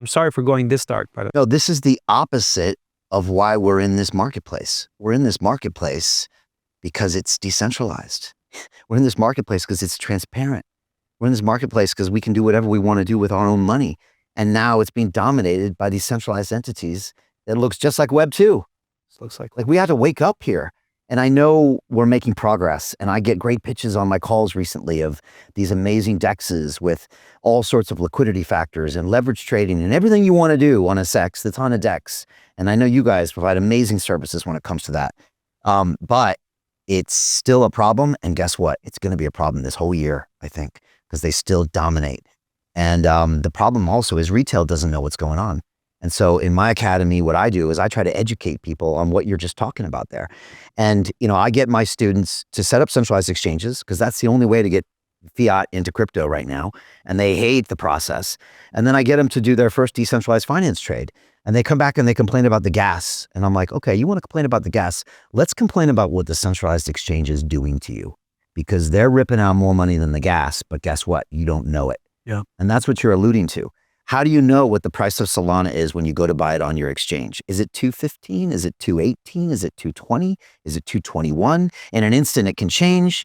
I'm sorry for going this dark, but No, this is the opposite of why we're in this marketplace. We're in this marketplace because it's decentralized. We're in this marketplace because it's transparent. We're in this marketplace because we can do whatever we want to do with our own money. And now it's being dominated by these centralized entities that looks just like Web 2. it looks like Like we have to wake up here. And I know we're making progress, and I get great pitches on my calls recently of these amazing DEXs with all sorts of liquidity factors and leverage trading and everything you want to do on a SEX that's on a DEX. And I know you guys provide amazing services when it comes to that. But it's still a problem. And guess what? It's going to be a problem this whole year, I think, because they still dominate. And the problem also is retail doesn't know what's going on. And so in my academy, what I do is I try to educate people on what you're just talking about there. And, I get my students to set up centralized exchanges because that's the only way to get fiat into crypto right now. And they hate the process. And then I get them to do their first decentralized finance trade. And they come back and they complain about the gas. And I'm like, okay, you want to complain about the gas? Let's complain about what the centralized exchange is doing to you, because they're ripping out more money than the gas. But guess what? You don't know it. Yeah. And that's what you're alluding to. How do you know what the price of Solana is when you go to buy it on your exchange? Is it 215? Is it 218? Is it 220? Is it 221? In an instant, it can change.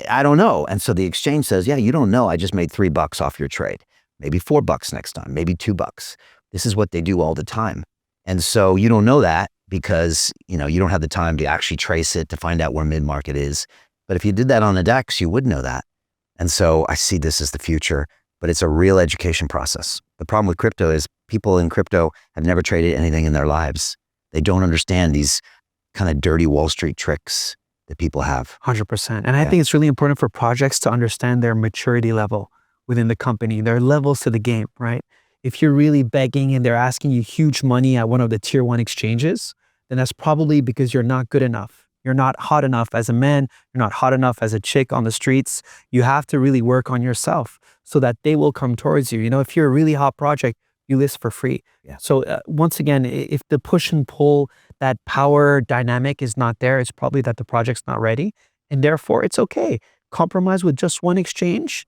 I don't know. And so the exchange says, yeah, you don't know. I just made $3 off your trade. Maybe $4 next time, maybe $2. This is what they do all the time. And so you don't know that because, you don't have the time to actually trace it to find out where mid-market is. But if you did that on a DEX, you would know that. And so I see this as the future, but it's a real education process. The problem with crypto is people in crypto have never traded anything in their lives. They don't understand these kind of dirty Wall Street tricks that people have. 100%. And I think it's really important for projects to understand their maturity level within the company, their levels to the game, right? If you're really begging and they're asking you huge money at one of the tier 1 exchanges, then that's probably because you're not good enough. You're not hot enough as a man. You're not hot enough as a chick on the streets. You have to really work on yourself so that they will come towards you. If you're a really hot project, you list for free. Yeah. So once again, if the push and pull, that power dynamic is not there, it's probably that the project's not ready. And therefore, it's okay. Compromise with just one exchange.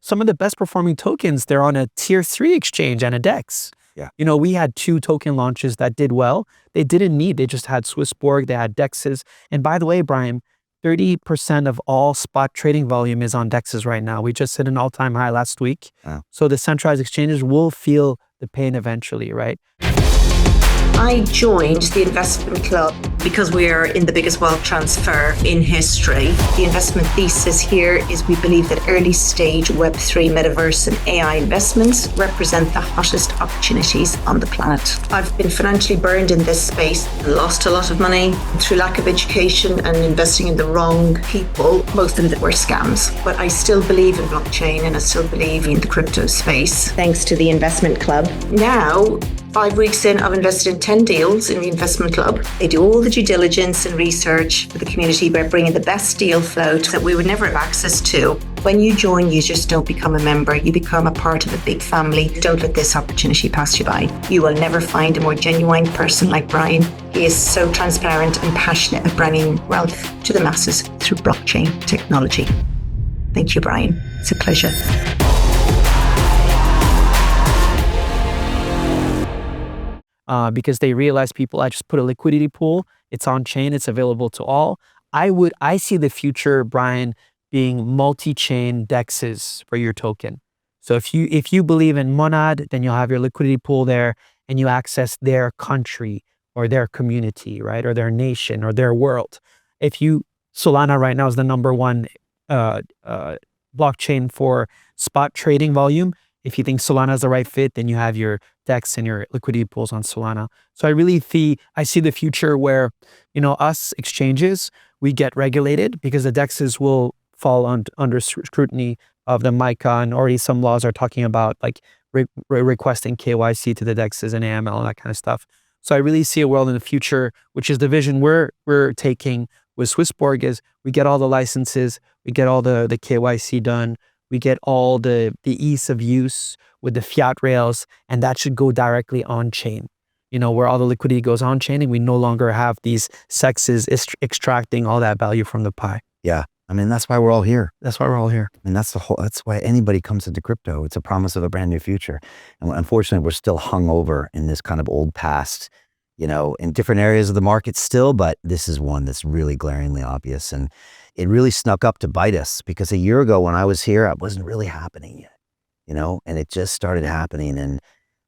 Some of the best performing tokens, they're on a tier 3 exchange and a DEX. Yeah. We had 2 token launches that did well. They just had SwissBorg, they had DEXs. And by the way, Brian, 30% of all spot trading volume is on DEXs right now. We just hit an all-time high last week. Wow. So the centralized exchanges will feel the pain eventually, right? I joined the investment club because we are in the biggest wealth transfer in history. The investment thesis here is we believe that early stage Web3, metaverse and AI investments represent the hottest opportunities on the planet. I've been financially burned in this space, lost a lot of money through lack of education and investing in the wrong people, most of them were scams. But I still believe in blockchain and I still believe in the crypto space. Thanks to the investment club. Now, 5 weeks in, I've invested in 10 deals in the investment club. They do all the due diligence and research for the community by bringing the best deal flow that we would never have access to. When you join, you just don't become a member. You become a part of a big family. Don't let this opportunity pass you by. You will never find a more genuine person like Brian. He is so transparent and passionate at bringing wealth to the masses through blockchain technology. Thank you, Brian. It's a pleasure. Because they realize I just put a liquidity pool, it's on chain, it's available to all. I see the future, Brian, being multi-chain DEXs for your token. So if you believe in Monad, then you'll have your liquidity pool there and you access their country or their community, right? Or their nation or their world. Solana right now is the number 1 blockchain for spot trading volume. If you think Solana is the right fit, then you have your DEX and your liquidity pools on Solana. So I see the future where, us exchanges, we get regulated because the DEXs will fall under scrutiny of the MiCA, and already some laws are talking about like requesting KYC to the DEXs and AML and that kind of stuff. So I really see a world in the future, which is the vision we're taking with SwissBorg, is we get all the licenses, we get all the KYC done, we get all the ease of use with the fiat rails, and that should go directly on chain, where all the liquidity goes on chain and we no longer have these sexes extracting all that value from the pie. Yeah. I mean, that's why we're all here. That's why we're all here. And that's why anybody comes into crypto. It's a promise of a brand new future. And unfortunately, we're still hung over in this kind of old past, in different areas of the market still, but this is one that's really glaringly obvious. And it really snuck up to bite us because a year ago when I was here, it wasn't really happening yet, and it just started happening. And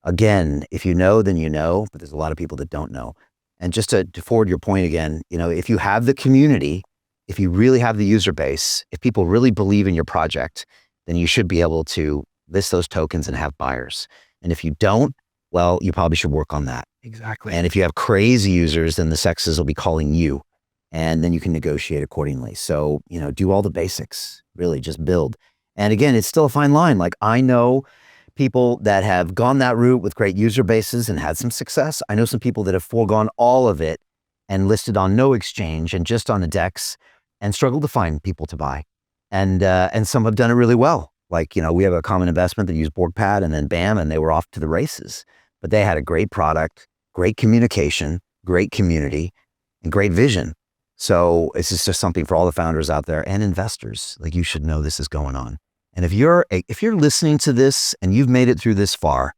again, if you know, then you know, but there's a lot of people that don't know. And just to forward your point again, if you have the community, if you really have the user base, if people really believe in your project, then you should be able to list those tokens and have buyers. And if you don't, well, you probably should work on that. Exactly. And if you have crazy users, then the sexes will be calling you, and then you can negotiate accordingly. So, do all the basics, really just build. And again, it's still a fine line. Like I know people that have gone that route with great user bases and had some success. I know some people that have foregone all of it and listed on no exchange and just on a DEX and struggled to find people to buy. And some have done it really well. Like, we have a common investment that used BorgPad and then bam, and they were off to the races. But they had a great product, great communication, great community, and great vision. So this is just something for all the founders out there and investors. Like you should know this is going on. And if you're listening to this and you've made it through this far,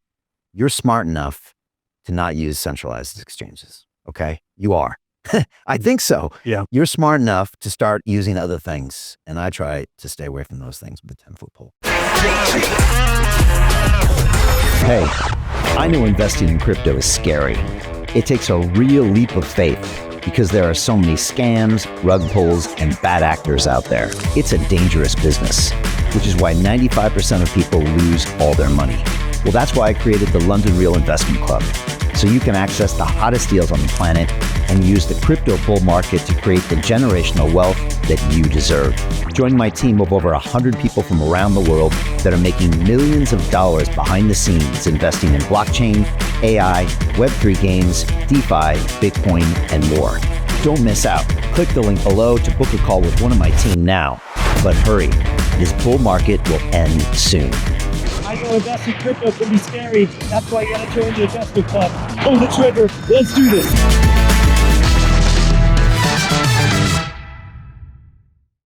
you're smart enough to not use centralized exchanges. Okay? You are. I think so. Yeah. You're smart enough to start using other things. And I try to stay away from those things with a 10-foot pole. Hey, I know investing in crypto is scary. It takes a real leap of faith because there are so many scams, rug pulls, and bad actors out there. It's a dangerous business, which is why 95% of people lose all their money. Well, that's why I created the London Real Investment Club, so you can access the hottest deals on the planet and use the crypto bull market to create the generational wealth that you deserve. Join my team of over 100 people from around the world that are making millions of dollars behind the scenes investing in blockchain, AI, Web3 games, DeFi, Bitcoin, and more. Don't miss out. Click the link below to book a call with one of my team now. But hurry, this bull market will end soon. I know investing in crypto can be scary. That's why you gotta join the investment club. Pull the trigger. Let's do this.